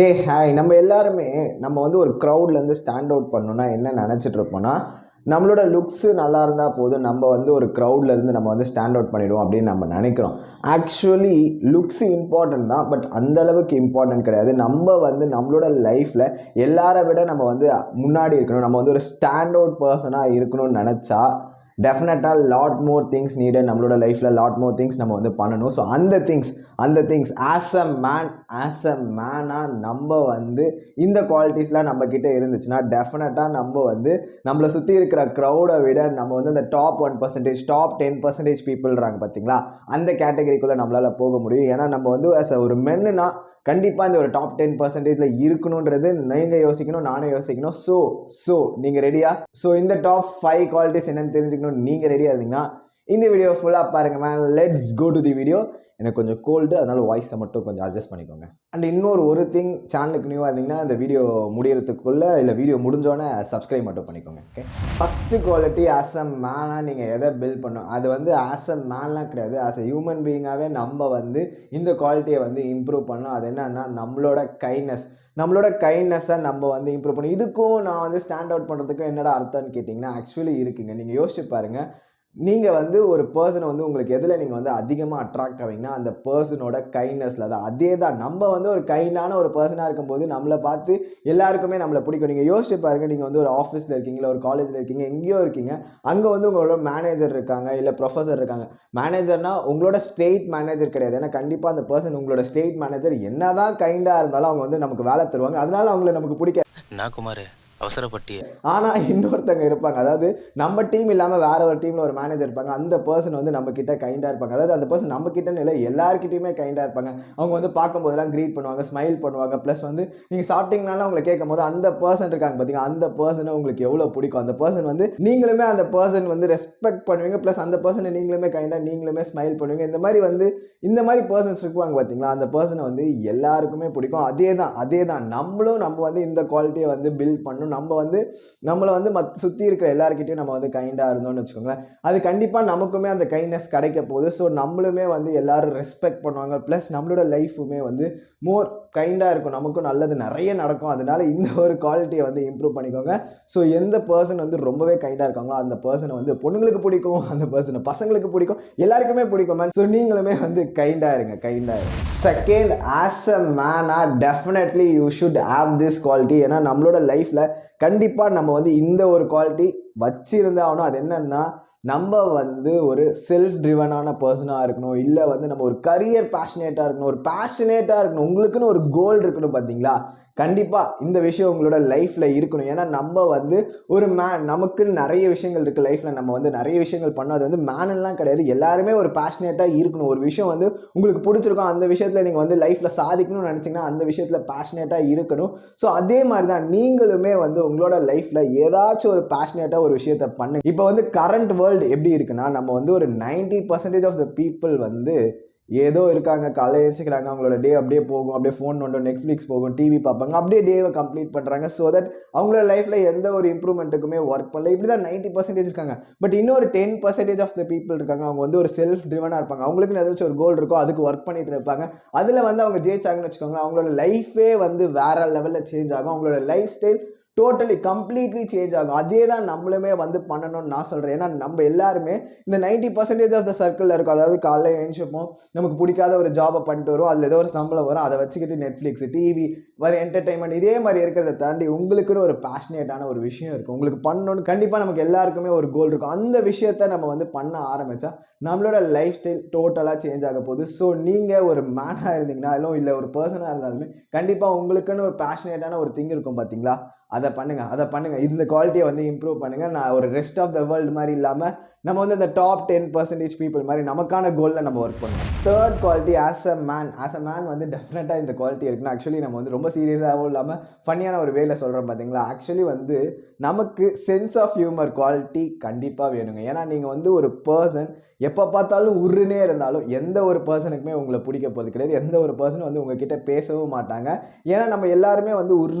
Hi நம்ம எல்லாருமே நம்ம வந்து ஒரு க்ரௌட்லேருந்து ஸ்டாண்ட் அவுட் பண்ணணும்னா என்ன நினச்சிட்டு இருப்போம்னா நம்மளோட லுக்ஸு நல்லா இருந்தால் போதும் நம்ம வந்து ஒரு க்ரௌட்லேருந்து நம்ம வந்து ஸ்டாண்ட் அவுட் பண்ணிவிடுவோம் அப்படின்னு நம்ம நினைக்கிறோம். ஆக்சுவலி லுக்ஸ் இம்பார்ட்டன்ட் தான், பட் அந்தளவுக்கு இம்பார்ட்டன்ட் கிடையாது. நம்ம வந்து நம்மளோட லைஃப்பில் எல்லாரை விட நம்ம வந்து முன்னாடி இருக்கணும், நம்ம வந்து ஒரு ஸ்டாண்ட் அவுட் பர்சனாக இருக்கணும்னு நினச்சா டெஃபினட்டாக லாட் மோர் திங்ஸ் நீடட். நம்மளோட லைஃப்பில் லாட் மோர் திங்ஸ் நம்ம வந்து பண்ணணும். ஸோ அந்த திங்ஸ் ஆஸ் அ மேனாக நம்ம வந்து இந்த குவாலிட்டிஸ்லாம் நம்மக்கிட்ட இருந்துச்சுன்னா டெஃபினட்டாக நம்ம வந்து நம்மளை சுற்றி இருக்கிற க்ரௌடை விட நம்ம வந்து இந்த டாப் 1%, டாப் 10% பீப்புள்றாங்க பார்த்தீங்களா, அந்த கேட்டகரிக்குள்ளே நம்மளால் போக முடியும். ஏன்னா நம்ம வந்து ஆஸ் ஒரு மென்னுனா கண்டிப்பாக இந்த ஒரு டாப் 10% இருக்கணுன்றது நீங்கள் யோசிக்கணும், நானும் யோசிக்கணும். ஸோ நீங்கள் ரெடியா? ஸோ இந்த டாப் 5 குவாலிட்டிஸ் என்னென்னு தெரிஞ்சுக்கணும். நீங்கள் ரெடியாக இருந்தீங்கன்னா இந்த வீடியோ ஃபுல்லாக பாருங்கள் man. Let's go to the video. எனக்கு கொஞ்சம் கோல்டு, அதனால் வாய்ஸை மட்டும் கொஞ்சம் அட்ஜஸ்ட் பண்ணிக்கோங்க. அண்ட் இன்னொரு திங், சேனலுக்கு நியூவாக இருந்தீங்கன்னா இந்த வீடியோ முடியறதுக்குள்ளே இல்லை வீடியோ முடிஞ்சோன்னே சப்ஸ்கிரைப் மட்டும் பண்ணிக்கோங்க. Okay, first quality as a மேனாக நீங்கள் எதை பில்ட் பண்ணணும், அது வந்து ஆஸ் அ மேன்லாம் கிடையாது, ஆஸ் அ ஹியூமன் பீயிங்காகவே நம்ம வந்து இந்த குவாலிட்டியை வந்து இம்ப்ரூவ் பண்ணணும். அது என்னன்னா நம்மளோட கைண்ட்னஸை நம்ம வந்து இம்ப்ரூவ் பண்ணணும். இதுக்கும் நான் வந்து ஸ்டாண்ட் அவுட் பண்ணுறதுக்கும் என்னடா அர்த்தம்னு கேட்டிங்கன்னா ஆக்சுவலி இருக்குங்க. நீங்கள் யோசிச்சு பாருங்கள், நீங்கள் வந்து ஒரு பர்சனை வந்து உங்களுக்கு எதில் நீங்கள் வந்து அதிகமாக அட்ராக்ட் ஆவீங்கன்னா அந்த பர்சனோட கைண்ட்னஸில் தான். அதே தான், நம்ம வந்து ஒரு கைண்டான ஒரு பர்சனாக இருக்கும்போது நம்மளை பார்த்து எல்லாருக்குமே நம்மளை பிடிக்கும். நீங்கள் யோசிச்சு பாருங்க, நீங்கள் வந்து ஒரு ஆஃபீஸில் இருக்கீங்க, இல்லை ஒரு காலேஜில் இருக்கீங்க, எங்கேயோ இருக்கீங்க, அங்கே வந்து உங்களோட மேனேஜர் இருக்காங்க, இல்லை ப்ரொஃபஸர் இருக்காங்க. மேனேஜர்னா உங்களோட ஸ்டேட் மேனேஜர் கிடையாது. ஏன்னா கண்டிப்பாக அந்த பர்சன் உங்களோட ஸ்டேட் மேனேஜர் என்னதான் கைண்டாக இருந்தாலும் அவங்க வந்து நமக்கு வேலை தருவாங்க, அதனால அவங்கள நமக்கு பிடிக்காது. நான் குமார் அவசரப்பட்டி. ஆனால் இன்னொருத்தங்க இருப்பாங்க, அதாவது நம்ம டீம் இல்லாமல் வேற ஒரு டீமில் ஒரு மேனேஜர் இருப்பாங்க. அந்த பர்சன் வந்து நம்ம கிட்ட கைண்டாக இருப்பாங்க. அதாவது அந்த பர்சன் நம்ம கிட்டன்னு இல்லை, எல்லாருக்கிட்டையுமே கைண்டாக இருப்பாங்க. அவங்க வந்து பார்க்கும்போதெல்லாம் க்ரீட் பண்ணுவாங்க, ஸ்மைல் பண்ணுவாங்க. ப்ளஸ் வந்து நீங்கள் சாப்பிட்டீங்கனாலும் அவங்களை கேட்கும் போது அந்த பர்சன் இருக்காங்க பார்த்தீங்க, அந்த பர்சனை உங்களுக்கு எவ்வளோ பிடிக்கும். அந்த பர்சன் வந்து நீங்களுமே அந்த பர்சன் வந்து ரெஸ்பெக்ட் பண்ணுவீங்க. ப்ளஸ் அந்த பர்சனை நீங்களுமே கைண்டாக நீங்களுமே ஸ்மைல் பண்ணுவீங்க. இந்த மாதிரி பர்சன்ஸ் இருக்குவாங்க பார்த்தீங்களா, அந்த பர்சனை வந்து எல்லாருக்குமே பிடிக்கும். அதே தான் நம்ம வந்து இந்த குவாலிட்டியை வந்து பில்ட் பண்ணணும். நம்ம வந்து நம்மளை வந்து சுற்றி இருக்கிற எல்லாருக்கிட்டையும் நம்ம வந்து கைண்டாக இருந்தோம்னு வச்சுக்கோங்களேன், அது கண்டிப்பாக நமக்குமே அந்த கைண்ட்னஸ் கிடைக்க போகுது. ஸோ நம்மளுமே வந்து எல்லாரும் ரெஸ்பெக்ட் பண்ணுவாங்க. ப்ளஸ் நம்மளோட லைஃபுமே வந்து மோர் கைண்டாக இருக்கும், நமக்கும் நல்லது நிறைய நடக்கும். அதனால இந்த ஒரு குவாலிட்டியை வந்து இம்ப்ரூவ் பண்ணிக்கோங்க. ஸோ எந்த பர்சன் வந்து ரொம்பவே கைண்டாக இருக்காங்களோ அந்த பர்சனை வந்து பொண்ணுங்களுக்கு பிடிக்கும், அந்த பர்சனை பசங்களுக்கு பிடிக்கும், எல்லாருக்குமே பிடிக்கும் மேன். ஸோ நீங்களுமே வந்து கைண்டாக இருங்க. Second, as a Mena definitely you should have this quality. ஏன்னா நம்மளோட லைஃப்பில் கண்டிப்பாக நம்ம வந்து இந்த ஒரு குவாலிட்டி வச்சிருந்தாகணும். அது என்னன்னா, நம்ம வந்து ஒரு செல்ஃப் ட்ரிவனான பர்சனாக இருக்கணும், இல்லை வந்து நம்ம ஒரு கரியர் பேஷனேட்டாக இருக்கணும், உங்களுக்குன்னு ஒரு கோல் இருக்கணும் பார்த்தீங்களா. கண்டிப்பாக இந்த விஷயம் உங்களோட லைஃப்பில் இருக்கணும். ஏன்னா நம்ம வந்து ஒரு நமக்குன்னு நிறைய விஷயங்கள் இருக்குது லைஃப்பில், நம்ம வந்து நிறைய விஷயங்கள் பண்ணோம். அது வந்து மேனெல்லாம் கிடையாது, எல்லாருமே ஒரு பேஷனேட்டாக இருக்கணும். ஒரு விஷயம் வந்து உங்களுக்கு பிடிச்சிருக்கும், அந்த விஷயத்தில் நீங்கள் வந்து லைஃப்பில் சாதிக்கணும்னு நினச்சிங்கன்னா அந்த விஷயத்தில் பேஷனேட்டாக இருக்கணும். ஸோ அதே மாதிரி தான் நீங்களுமே வந்து உங்களோட லைஃப்பில் ஏதாச்சும் ஒரு பேஷனேட்டாக ஒரு விஷயத்தை பண்ணுங்க. இப்போ வந்து கரண்ட் வேர்ல்டு எப்படி இருக்குன்னா, நம்ம வந்து ஒரு 90% ஆஃப் த பீப்புள் வந்து ஏதோ இருக்காங்க, காலையில் எழுச்சிக்கிறாங்க, அவங்களோட டே அப்படியே போகும், அப்படியே ஃபோன் நோண்டும், நெட்ஃப்ளிக்ஸ் போகும், டிவி பார்ப்பாங்க, அப்படியே டேவை கம்ப்ளீட் பண்ணுறாங்க. ஸோ தட் அவங்களோட லைஃப்பில் எந்த ஒரு இம்ப்ரூவ்மெண்ட்டுக்குமே ஒர்க் பண்ணல. இப்படி தான் 90% இருக்காங்க. பட் இன்னொரு 10% ஆஃப் த பீப்புள் இருக்காங்க, அவங்க வந்து ஒரு செல்ஃப் ட்ரிவனாக இருப்பாங்க, அவங்களுக்குன்னு ஏதாச்சும் ஒரு கோல் இருக்கும், அதுக்கு ஒர்க் பண்ணிட்டு இருப்பாங்க. அதில் வந்து அவங்க ஜெயிச்சாங்கன்னு வச்சுக்கோங்க, அவங்களோட லைஃபே வந்து வேற லெவலில் சேஞ்ச் ஆகும், அவங்களோட life style totally completely change ஆகும். அதே தான் நம்மளுமே வந்து பண்ணணும்னு நான் சொல்கிறேன். ஏன்னா நம்ம எல்லாருமே இந்த 90% ஆஃப் த சர்க்கிளில் இருக்கும். அதாவது காலையில் எழுந்திருப்போம், நமக்கு பிடிக்காத ஒரு ஜாபை பண்ணிட்டு வரும், அதில் ஏதோ ஒரு சம்பளம் வரும், அதை வச்சுக்கிட்டு நெட்ஃப்ளிக்ஸ், டிவி, வேறு என்டர்டைன்மெண்ட் இதே மாதிரி இருக்கிறத தாண்டி உங்களுக்குன்னு ஒரு பேஷனேட்டான ஒரு விஷயம் இருக்கும், உங்களுக்கு பண்ணணும்னு கண்டிப்பாக நமக்கு எல்லாருக்குமே ஒரு கோல் இருக்கும். அந்த விஷயத்த நம்ம வந்து பண்ண ஆரம்பித்தா நம்மளோட லைஃப் ஸ்டைல் டோட்டலாக சேஞ்ச் ஆக போகுது. ஸோ நீங்கள் ஒரு மேனாக இருந்தீங்கனாலும் இல்லை ஒரு பர்சனாக இருந்தாலுமே கண்டிப்பாக உங்களுக்குன்னு ஒரு பேஷனேட்டான ஒரு திங் இருக்கும் பார்த்தீங்களா, அதை பண்ணுங்க. இந்த குவாலிட்டியை வந்து இம்ப்ரூவ் பண்ணுங்க. நான் ஒரு ரெஸ்ட் ஆஃப் த வேர்ல்டு மாதிரி இல்லாமல் நம்ம வந்து இந்த டாப் 10% பீப்புள் மாதிரி நமக்கான கோலில் நம்ம ஒர்க் பண்ணுவோம். Third quality, as a man வந்து டெஃபினட்டாக இந்த குவாலிட்டி இருக்குன்னா ஆக்சுவலி நம்ம வந்து ரொம்ப சீரியஸாகவும் இல்லாமல் ஃபன்னியான ஒரு வேலை சொல்கிறோம் பார்த்தீங்களா. ஆக்சுவலி வந்து நமக்கு சென்ஸ் ஆஃப் ஹியூமர் குவாலிட்டி கண்டிப்பாக வேணுங்க. ஏன்னா நீங்கள் வந்து ஒரு பர்சன் எப்போ பார்த்தாலும் உருன்னே இருந்தாலும் எந்த ஒரு பர்சனுக்குமே உங்களை பிடிக்க போகிறது கிடையாது. எந்த ஒரு பர்சனும் வந்து உங்ககிட்ட பேசவும் மாட்டாங்க. ஏன்னா நம்ம எல்லாருமே வந்து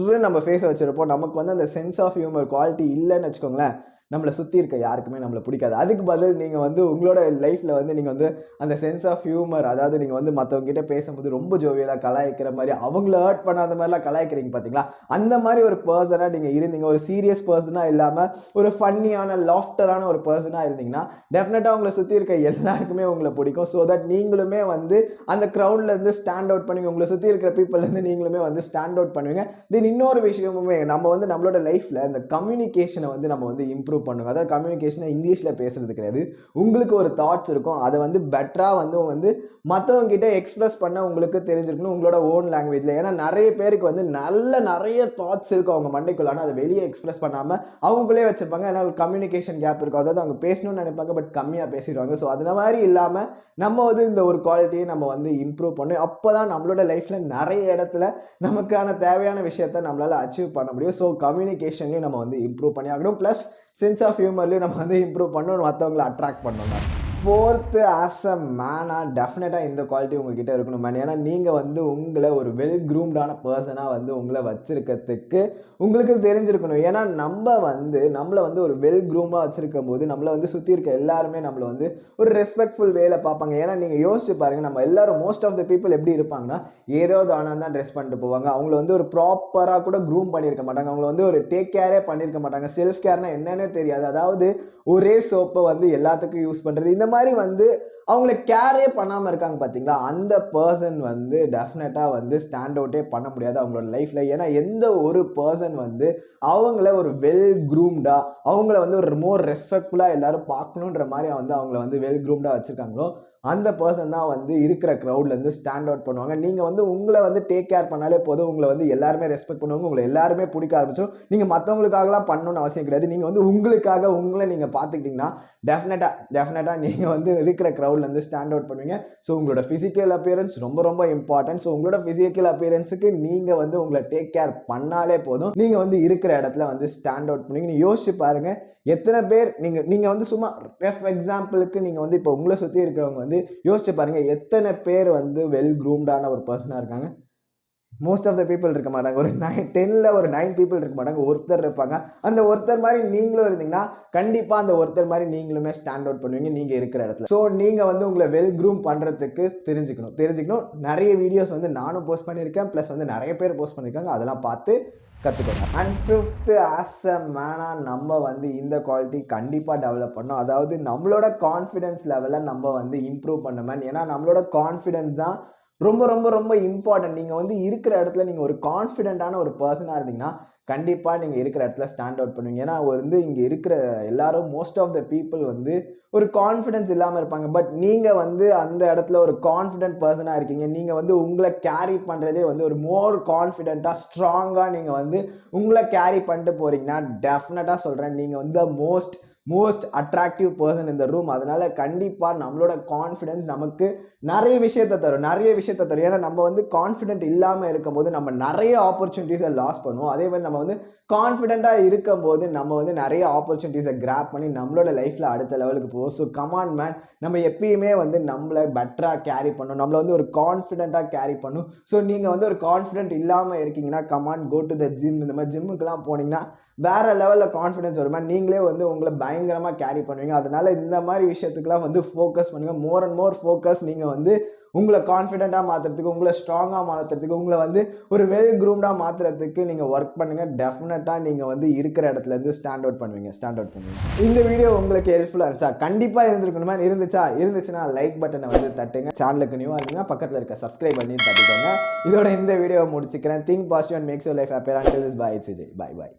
நம்ம ஃபேஸை வச்சுருப்போம். நமக்கு வந்து அந்த சென்ஸ் ஆஃப் ஹியூமர் குவாலிட்டி இல்லைன்னு வச்சுக்கோங்களேன், நம்மளை சுற்றி இருக்க யாருக்குமே நம்மளை பிடிக்காது. அதுக்கு பதில் நீங்கள் வந்து உங்களோட லைஃப்பில் வந்து நீங்கள் வந்து அந்த சென்ஸ் ஆஃப் ஹியூமர், அதாவது நீங்கள் வந்து மற்றவங்ககிட்ட பேசும்போது ரொம்ப ஜோவியலாக கலாய்க்கிற மாதிரி, அவங்கள ஹர்ட் பண்ணாத மாதிரிலாம் கலாய்க்கிறீங்க பார்த்தீங்களா, அந்த மாதிரி ஒரு பர்சனாக நீங்கள் இருந்தீங்க, ஒரு சீரியஸ் பர்சனாக இல்லாமல் ஒரு ஃபன்னியான லாஃப்டரான ஒரு பர்சனாக இருந்தீங்கன்னா டெஃபினட்டாக உங்களை சுற்றி இருக்க எல்லாருக்குமே உங்களை பிடிக்கும். ஸோ தட் நீங்களுமே வந்து அந்த க்ரௌட்லேருந்து ஸ்டாண்ட் அவுட் பண்ணுவீங்க, உங்களை சுற்றி இருக்கிற பீப்புள்லேருந்து நீங்களுமே வந்து ஸ்டாண்ட் அவுட் பண்ணுவீங்க. தென் இன்னொரு விஷயமுமே நம்ம வந்து நம்மளோட லைஃப்பில் இந்த கம்யூனிகேஷனை வந்து நம்ம வந்து இம்ப்ரூவ் பண்ணுங்க. அதாவது கம்யூனிகேஷனை இங்கிலீஷில் பேசுறது கிடையாது. உங்களுக்கு ஒரு தாட்ஸ் இருக்கும், அதை வந்து பெட்டராக வந்து மற்றவங்க கிட்ட எக்ஸ்பிரஸ் பண்ண உங்களுக்கு தெரிஞ்சிருக்கணும் உங்களோட ஓன் லாங்குவேஜில். ஏன்னா நிறைய பேருக்கு வந்து நிறைய தாட்ஸ் இருக்கும் அவங்க மண்டைக்குள்ள, ஆனால் அதை வெளியே எக்ஸ்பிரஸ் பண்ணாமல் அவங்களே வச்சிருப்பாங்க. ஏன்னா ஒரு கம்யூனிகேஷன் கேப் இருக்கும், அதாவது அவங்க பேசணும்னு நினைப்பாங்க பட் கம்மியாக பேசிடுவாங்க. ஸோ அந்த மாதிரி இல்லாமல் நம்ம வந்து இந்த ஒரு குவாலிட்டியை நம்ம வந்து இம்ப்ரூவ் பண்ணணும். அப்போ தான் நம்மளோட லைஃப்பில் நிறைய இடத்துல நமக்கான தேவையான விஷயத்த நம்மளால் அச்சீவ் பண்ண முடியும். ஸோ கம்யூனிகேஷன்லையும் நம்ம வந்து இம்ப்ரூவ் பண்ணி ஆகணும். ப்ளஸ் சென்ஸ் ஆஃப் ஹியூமர்லையும் நம்ம வந்து இம்ப்ரூவ் பண்ணணும், மற்றவங்களை அட்ராக்ட் பண்ணணும். ஃபோர்த்து, ஆஸ் அ மேனாக டெஃபினட்டாக இந்த குவாலிட்டி உங்ககிட்ட இருக்கணும் மேன். ஏன்னா நீங்கள் வந்து உங்களை ஒரு வெல் க்ரூம்டான பர்சனாக வந்து உங்களை வச்சிருக்கிறதுக்கு உங்களுக்கு தெரிஞ்சிருக்கணும். ஏன்னா நம்மளை வந்து ஒரு வெல் க்ரூமாக வச்சிருக்கும் போது நம்மளை வந்து சுற்றி இருக்க எல்லாருமே நம்மளை வந்து ஒரு ரெஸ்பெக்ட்ஃபுல் வேல பார்ப்பாங்க. ஏன்னா நீங்கள் யோசிச்சு பாருங்கள், நம்ம எல்லாரும் மோஸ்ட் ஆஃப் த பீப்புள் எப்படி இருப்பாங்கன்னா, ஏதோ தானம் தான் ட்ரெஸ் பண்ணிட்டு போவாங்க. அவங்கள வந்து ஒரு ப்ராப்பராக கூட க்ரூம் பண்ணியிருக்க மாட்டாங்க, அவங்கள வந்து ஒரு டேக் கேரே பண்ணியிருக்க மாட்டாங்க. செல்ஃப் கேர்னா என்னன்னே தெரியாது. அதாவது ஒரே சோப்பை வந்து எல்லாத்துக்கும் யூஸ் பண்ணுறது, இந்த மாதிரி வந்து அவங்கள கேரே பண்ணாமல் இருக்காங்க பார்த்தீங்களா, அந்த பர்சன் வந்து டெஃபினட்டாக வந்து ஸ்டாண்ட் அவுட்டே பண்ண முடியாது அவங்களோட லைஃப்பில். ஏன்னா எந்த ஒரு பர்சன் வந்து அவங்கள ஒரு வெல் க்ரூம்டாக, அவங்கள வந்து ஒரு மோர் ரெஸ்பெக்ட்ஃபுல்லாக எல்லாரும் பார்க்கணுன்ற மாதிரி வந்து அவங்கள வந்து வெல் க்ரூம்டாக வச்சுருக்காங்களோ அந்த பர்சன் தான் வந்து இருக்கிற க்ரௌட்லேருந்து ஸ்டாண்ட் அவுட் பண்ணுவாங்க. நீங்கள் வந்து உங்களை வந்து டேக் கேர் பண்ணாலே போதும், உங்களை வந்து எல்லாருமே ரெஸ்பெக்ட் பண்ணுவாங்க, உங்களை எல்லாருமே பிடிக்க ஆரம்பிச்சிடும். நீங்கள் மற்றவங்களுக்காகலாம் பண்ணணும்னு அவசியம் கிடையாது. நீங்கள் வந்து உங்களுக்காக உங்களை நீங்கள் பார்த்துக்கிட்டிங்கன்னா டெஃபினட்டாக நீங்கள் வந்து இருக்கிற க்ரௌட்லேருந்து ஸ்டாண்ட் அவுட் பண்ணுவீங்க. ஸோ உங்களோட ஃபிசிக்கல் அப்பியரன்ஸ் ரொம்ப இம்பார்ட்டன்ட். ஸோ உங்களோட ஃபிசிக்கல் அப்பியரன்ஸுக்கு நீங்கள் வந்து உங்களை டேக் கேர் பண்ணாலே போதும், நீங்கள் வந்து இருக்கிற இடத்துல வந்து ஸ்டாண்ட் அவுட் பண்ணுவீங்க. நீங்கள் யோசிச்சு பாருங்கள், எத்தனை பேர் நீங்கள் வந்து சும்மா எக்ஸாம்பிளுக்கு நீங்கள் வந்து இப்போ உங்களை சுற்றி இருக்கிறவங்க வந்து யோசிச்சு பாருங்கள், எத்தனை பேர் வந்து வெல் க்ரூம்டான ஒரு பர்சனாக இருக்காங்க. மோஸ்ட் ஆஃப் த பீப்புள் இருக்க மாட்டாங்க. ஒரு 9 பீப்புள் இருக்க மாட்டாங்க, ஒருத்தர் இருப்பாங்க. அந்த ஒருத்தர் மாதிரி நீங்களும் இருந்தீங்கன்னா கண்டிப்பாக அந்த ஒருத்தர் மாதிரி நீங்களுமே ஸ்டாண்ட் அவுட் பண்ணுவீங்க நீங்கள் இருக்கிற இடத்துல. ஸோ நீங்கள் வந்து உங்களை வெல் க்ரூம் பண்ணுறதுக்கு தெரிஞ்சுக்கணும். நிறைய வீடியோஸ் வந்து நானும் போஸ்ட் பண்ணியிருக்கேன், ப்ளஸ் வந்து நிறைய பேர் போஸ்ட் பண்ணியிருக்காங்க, அதெல்லாம் பார்த்து கற்றுக்கோங்க. அண்ட் ஃபிஃப்த்து, ஆஸ் அ மேனாக நம்ம வந்து இந்த குவாலிட்டி கண்டிப்பாக டெவலப் பண்ணோம். அதாவது நம்மளோட கான்ஃபிடென்ஸ் லெவலை நம்ம வந்து இம்ப்ரூவ் பண்ண. ஏன்னா நம்மளோட கான்ஃபிடென்ஸ் தான் ரொம்ப இம்பார்ட்டன்ட். நீங்கள் வந்து இருக்கிற இடத்துல நீங்கள் ஒரு கான்ஃபிடென்ட்டான ஒரு பர்சனாக இருந்தீங்கன்னா கண்டிப்பாக நீங்கள் இருக்கிற இடத்துல ஸ்டாண்ட் அவுட் பண்ணுவீங்க. ஏன்னா வந்து இங்கே இருக்கிற எல்லாரும் மோஸ்ட் ஆஃப் த பீப்புள் வந்து ஒரு கான்ஃபிடென்ஸ் இல்லாமல் இருப்பாங்க. பட் நீங்கள் வந்து அந்த இடத்துல ஒரு கான்ஃபிடென்ட் பர்சனாக இருக்கீங்க. நீங்கள் வந்து உங்களை கேரி பண்ணுறதே வந்து ஒரு மோர் கான்ஃபிடென்ட்டாக ஸ்ட்ராங்காக நீங்கள் வந்து உங்களை கேரி பண்ணிட்டு போகிறீங்கன்னா டெஃபினட்டாக சொல்கிறேன், நீங்கள் வந்து மோஸ்ட் அட்ராக்டிவ் பர்சன் இந்த ரூம். அதனால கண்டிப்பாக நம்மளோட கான்ஃபிடென்ஸ் நமக்கு நிறைய விஷயத்த தரும். ஏன்னா நம்ம வந்து கான்ஃபிடென்ட் இல்லாமல் இருக்கும்போது நம்ம நிறைய ஆப்பர்ச்சுனிட்டிஸை லாஸ் பண்ணுவோம். அதே மாதிரி நம்ம வந்து கான்ஃபிடென்ட்டாக இருக்கும்போது நம்ம வந்து நிறைய ஆப்பர்ச்சுனிட்டிஸை கிராப் பண்ணி நம்மளோட லைஃப்பில் அடுத்த லெவலுக்கு போவோம். ஸோ கமான் மேன், நம்ம எப்பயுமே வந்து நம்மளை பெட்டராக கேரி பண்ணணும், நம்மளை வந்து ஒரு கான்ஃபிடென்ட்டாக கேரி பண்ணணும். ஸோ நீங்கள் வந்து ஒரு கான்ஃபிடென்ட் இல்லாமல் இருக்கீங்கன்னா come on go to the gym. இந்த மாதிரி ஜிம்முக்கெல்லாம் போனீங்கன்னா வேற லெவலில் கான்ஃபிடென்ஸ் வருமா, நீங்களே வந்து உங்களை பயங்கரமாக கேரி பண்ணுவீங்க. அதனால இந்த மாதிரி விஷயத்துக்குலாம் வந்து ஃபோக்கஸ் பண்ணுங்க. More and more focus. நீங்கள் வந்து உங்களை கான்ஃபிடென்ட்டாக மாற்றுறதுக்கு, உங்களை ஸ்ட்ராங்காக மாற்றுறதுக்கு, உங்களை வந்து ஒரு வெல் க்ரூம்டாக மாற்றுறதுக்கு நீங்கள் ஒர்க் பண்ணுங்கள். டெஃபினட்டாக நீங்கள் வந்து இருக்கிற இடத்துலேருந்து ஸ்டாண்ட் அவுட் பண்ணுவீங்க. இந்த வீடியோ உங்களுக்கு ஹெல்ப்ஃபுல்லாக இருந்துச்சா? கண்டிப்பாக இருந்திருக்கணுமா? இருந்துச்சுன்னா லைக் பட்டனை வந்து தட்டுங்க. சேனலுக்கு நியூவாக இருந்தீங்கன்னா பக்கத்தில் இருக்க சப்ஸ்கிரைப் பண்ணி தட்டிக்கோங்க. இதோட இந்த வீடியோவை முடிச்சுக்கிறேன். Think positive and makes your life happier. Until this, bye. Bye.